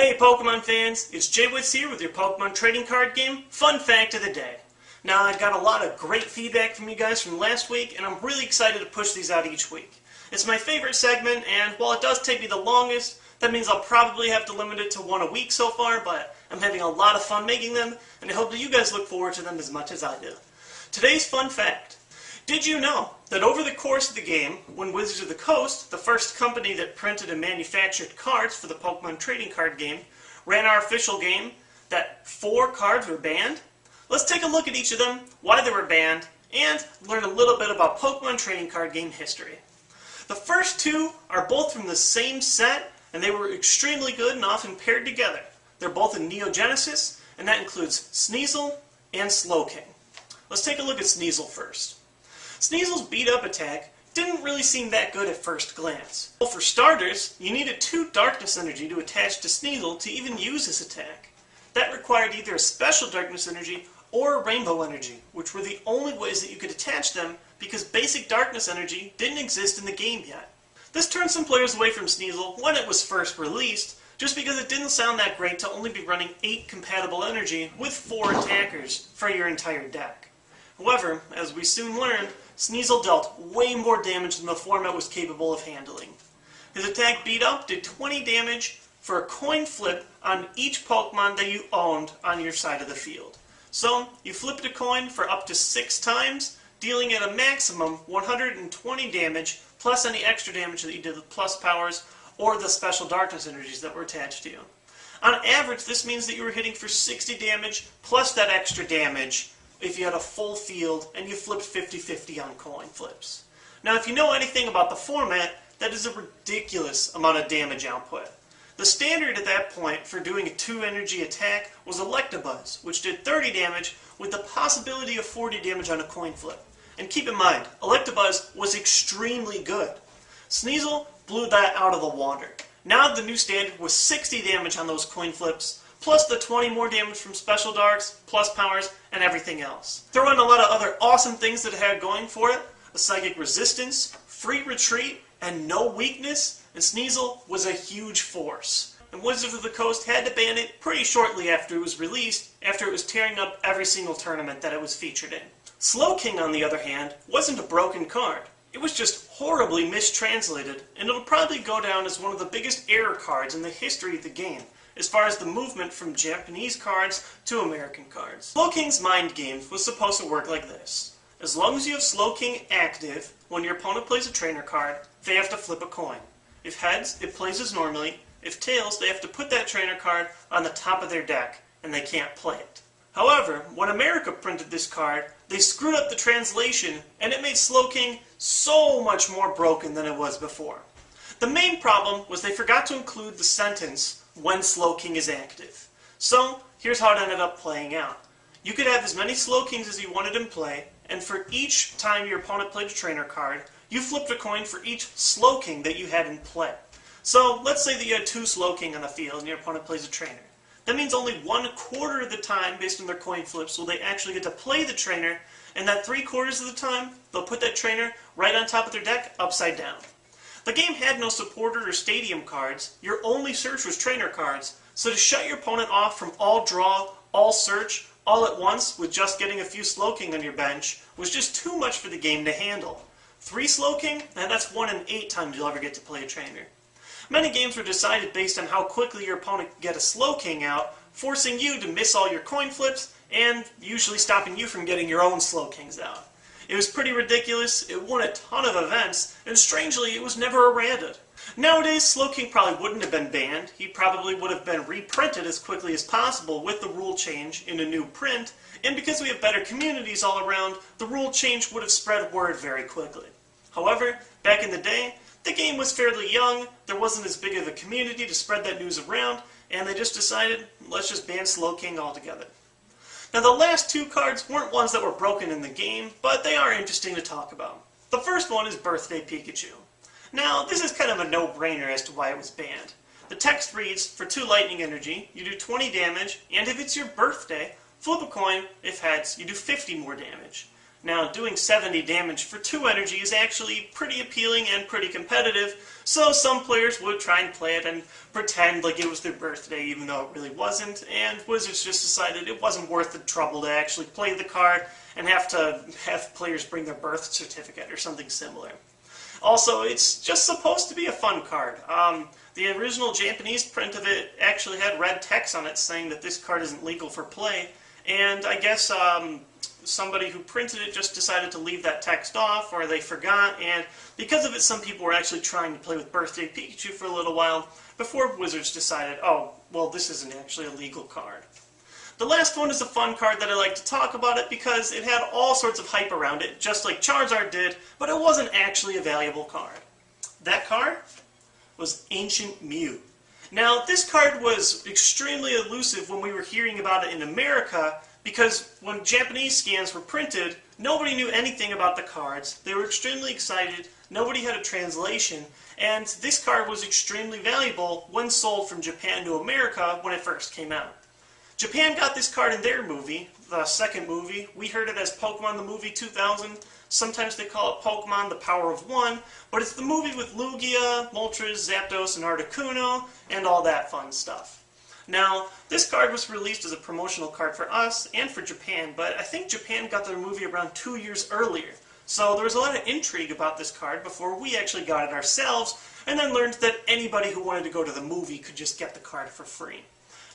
Hey Pokemon fans, it's theJwittz here with your Pokemon trading card game fun fact of the day. Now I've got a lot of great feedback from you guys from last week and I'm really excited to push these out each week. It's my favorite segment and while it does take me the longest, that means I'll probably have to limit it to one a week so far, but I'm having a lot of fun making them and I hope that you guys look forward to them as much as I do. Today's fun fact. Did you know that over the course of the game, when Wizards of the Coast, the first company that printed and manufactured cards for the Pokemon trading card game, ran our official game, that 4 cards were banned? Let's take a look at each of them, why they were banned, and learn a little bit about Pokemon trading card game history. The first 2 are both from the same set, and they were extremely good and often paired together. They're both in Neo Genesis, and that includes Sneasel and Slowking. Let's take a look at Sneasel first. Sneasel's beat-up attack didn't really seem that good at first glance. Well, for starters, you needed 2 Darkness Energy to attach to Sneasel to even use this attack. That required either a special Darkness Energy or a Rainbow Energy, which were the only ways that you could attach them because basic Darkness Energy didn't exist in the game yet. This turned some players away from Sneasel when it was first released, just because it didn't sound that great to only be running 8 compatible energy with 4 attackers for your entire deck. However, as we soon learned, Sneasel dealt way more damage than the format was capable of handling. His attack beat up did 20 damage for a coin flip on each Pokemon that you owned on your side of the field. So, you flipped a coin for up to 6 times, dealing at a maximum 120 damage, plus any extra damage that you did with plus powers, or the special darkness energies that were attached to you. On average, this means that you were hitting for 60 damage, plus that extra damage, if you had a full field and you flipped 50-50 on coin flips. Now if you know anything about the format, that is a ridiculous amount of damage output. The standard at that point for doing a 2 energy attack was Electabuzz, which did 30 damage with the possibility of 40 damage on a coin flip. And keep in mind, Electabuzz was extremely good. Sneasel blew that out of the water. Now the new standard was 60 damage on those coin flips, plus the 20 more damage from special darks, plus powers, and everything else. Throw in a lot of other awesome things that it had going for it, a psychic resistance, free retreat, and no weakness, and Sneasel was a huge force. And Wizards of the Coast had to ban it pretty shortly after it was released, after it was tearing up every single tournament that it was featured in. Slowking, on the other hand, wasn't a broken card. It was just horribly mistranslated, and it'll probably go down as one of the biggest error cards in the history of the game, as far as the movement from Japanese cards to American cards. Slowking's mind game was supposed to work like this. As long as you have Slowking active, when your opponent plays a trainer card, they have to flip a coin. If heads, it plays as normally. If tails, they have to put that trainer card on the top of their deck, and they can't play it. However, when America printed this card, they screwed up the translation, and it made Slowking so much more broken than it was before. The main problem was they forgot to include the sentence, when Slowking is active. So, here's how it ended up playing out. You could have as many Slowkings as you wanted in play, and for each time your opponent played a trainer card, you flipped a coin for each Slowking that you had in play. So, let's say that you had 2 Slowking on the field and your opponent plays a trainer. That means only 1/4 of the time, based on their coin flips, will they actually get to play the trainer, and that 3/4 of the time, they'll put that trainer right on top of their deck, upside down. The game had no supporter or stadium cards, your only search was trainer cards, so to shut your opponent off from all draw, all search, all at once with just getting a few Slowking on your bench was just too much for the game to handle. 3 Slowking, and that's 1 in 8 times you'll ever get to play a trainer. Many games were decided based on how quickly your opponent could get a Slowking out, forcing you to miss all your coin flips, and usually stopping you from getting your own Slowkings out. It was pretty ridiculous, it won a ton of events, and strangely it was never errated. Nowadays, Slowking probably wouldn't have been banned, he probably would have been reprinted as quickly as possible with the rule change in a new print, and because we have better communities all around, the rule change would have spread word very quickly. However, back in the day, the game was fairly young, there wasn't as big of a community to spread that news around, and they just decided, let's just ban Slowking altogether. Now the last 2 cards weren't ones that were broken in the game, but they are interesting to talk about. The first one is Birthday Pikachu. Now this is kind of a no-brainer as to why it was banned. The text reads, for 2 lightning energy, you do 20 damage, and if it's your birthday, flip a coin, if heads, you do 50 more damage. Now, doing 70 damage for 2 energy is actually pretty appealing and pretty competitive, so some players would try and play it and pretend like it was their birthday even though it really wasn't, and Wizards just decided it wasn't worth the trouble to actually play the card and have to have players bring their birth certificate or something similar. Also, it's just supposed to be a fun card. The original Japanese print of it actually had red text on it saying that this card isn't legal for play, and I guess somebody who printed it just decided to leave that text off, or they forgot, and because of it some people were actually trying to play with Birthday Pikachu for a little while before Wizards decided, oh, well, this isn't actually a legal card. The last one is a fun card that I like to talk about it because it had all sorts of hype around it, just like Charizard did, but it wasn't actually a valuable card. That card was Ancient Mew. Now, this card was extremely elusive when we were hearing about it in America, because when Japanese scans were printed, nobody knew anything about the cards. They were extremely excited, nobody had a translation, and this card was extremely valuable when sold from Japan to America when it first came out. Japan got this card in their movie, the second movie. We heard it as Pokemon the Movie 2000. Sometimes they call it Pokemon the Power of One, but it's the movie with Lugia, Moltres, Zapdos, and Articuno, and all that fun stuff. Now, this card was released as a promotional card for us and for Japan, but I think Japan got their movie around 2 years earlier. So there was a lot of intrigue about this card before we actually got it ourselves, and then learned that anybody who wanted to go to the movie could just get the card for free.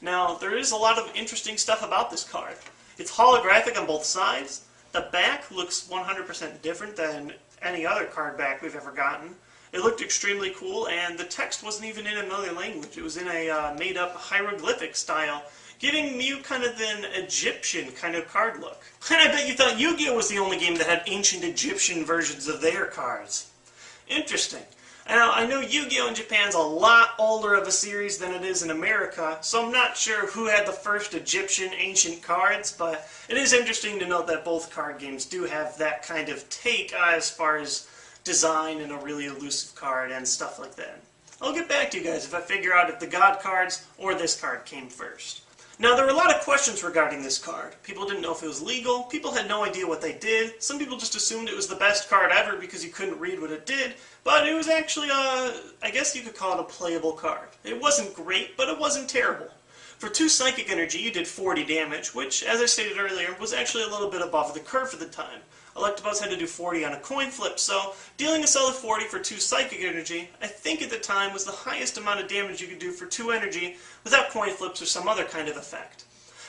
Now, there is a lot of interesting stuff about this card. It's holographic on both sides. The back looks 100% different than any other card back we've ever gotten. It looked extremely cool, and the text wasn't even in another language. It was in a made-up hieroglyphic style, giving Mew kind of an Egyptian kind of card look. And I bet you thought Yu-Gi-Oh! Was the only game that had ancient Egyptian versions of their cards. Interesting. Now, I know Yu-Gi-Oh! In Japan's a lot older of a series than it is in America, so I'm not sure who had the first Egyptian ancient cards, but it is interesting to note that both card games do have that kind of take as far as design and a really elusive card and stuff like that. I'll get back to you guys if I figure out if the God cards or this card came first. Now, there were a lot of questions regarding this card. People didn't know if it was legal, people had no idea what they did, some people just assumed it was the best card ever because you couldn't read what it did, but it was actually, I guess you could call it a playable card. It wasn't great, but it wasn't terrible. For 2 Psychic Energy, you did 40 damage, which, as I stated earlier, was actually a little bit above the curve for the time. Electabuzz had to do 40 on a coin flip, so dealing a solid 40 for 2 Psychic Energy, I think at the time was the highest amount of damage you could do for 2 energy without coin flips or some other kind of effect.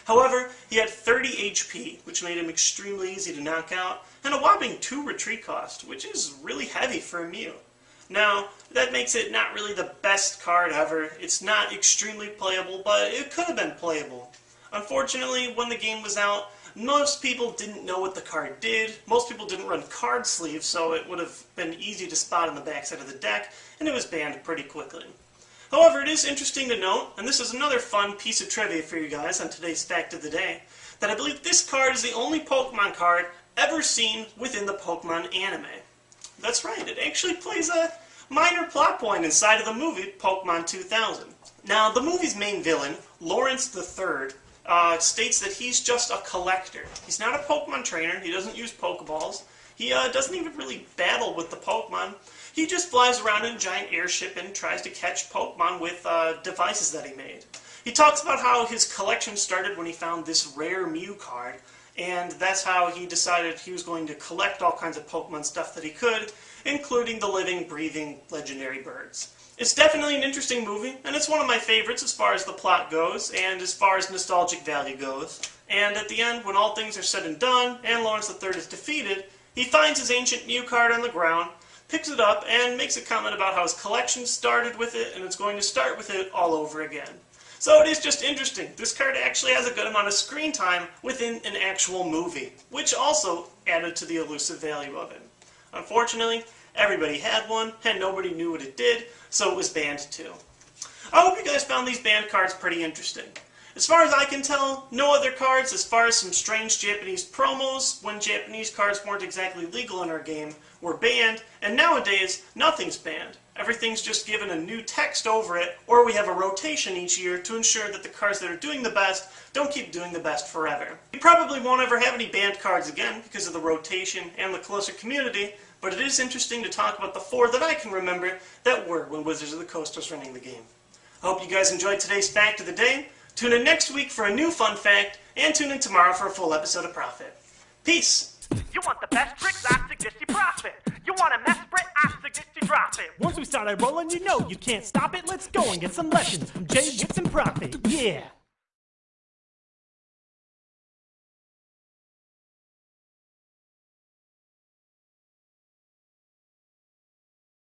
However, he had 30 HP, which made him extremely easy to knock out, and a whopping 2 retreat cost, which is really heavy for a Mew. Now, that makes it not really the best card ever. It's not extremely playable, but it could have been playable. Unfortunately, when the game was out, most people didn't know what the card did. Most people didn't run card sleeves, so it would have been easy to spot on the backside of the deck, and it was banned pretty quickly. However, it is interesting to note, and this is another fun piece of trivia for you guys on today's Fact of the Day, that I believe this card is the only Pokemon card ever seen within the Pokemon anime. That's right, it actually plays a minor plot point inside of the movie Pokemon 2000. Now, the movie's main villain, Lawrence III, states that he's just a collector. He's not a Pokemon trainer, he doesn't use Pokeballs, he doesn't even really battle with the Pokemon. He just flies around in a giant airship and tries to catch Pokemon with devices that he made. He talks about how his collection started when he found this rare Mew card, and that's how he decided he was going to collect all kinds of Pokemon stuff that he could, including the living, breathing, legendary birds. It's definitely an interesting movie, and it's one of my favorites as far as the plot goes, and as far as nostalgic value goes. And at the end, when all things are said and done, and Lawrence III is defeated, he finds his ancient Mew card on the ground, picks it up, and makes a comment about how his collection started with it, and it's going to start with it all over again. So it is just interesting. This card actually has a good amount of screen time within an actual movie, which also added to the elusive value of it. Unfortunately, everybody had one, and nobody knew what it did, so it was banned too. I hope you guys found these banned cards pretty interesting. As far as I can tell, no other cards, as far as some strange Japanese promos when Japanese cards weren't exactly legal in our game, were banned, and nowadays, nothing's banned. Everything's just given a new text over it, or we have a rotation each year to ensure that the cards that are doing the best don't keep doing the best forever. We probably won't ever have any banned cards again because of the rotation and the closer community, but it is interesting to talk about the 4 that I can remember that were when Wizards of the Coast was running the game. I hope you guys enjoyed today's Fact of the Day. Tune in next week for a new fun fact, and tune in tomorrow for a full episode of Profit. Peace! You want the best tricks? I suggest you profit. You want a mess spread? I suggest you drop it. Once we started rolling, you know you can't stop it. Let's go and get some lessons from theJwittz and Profit. Yeah.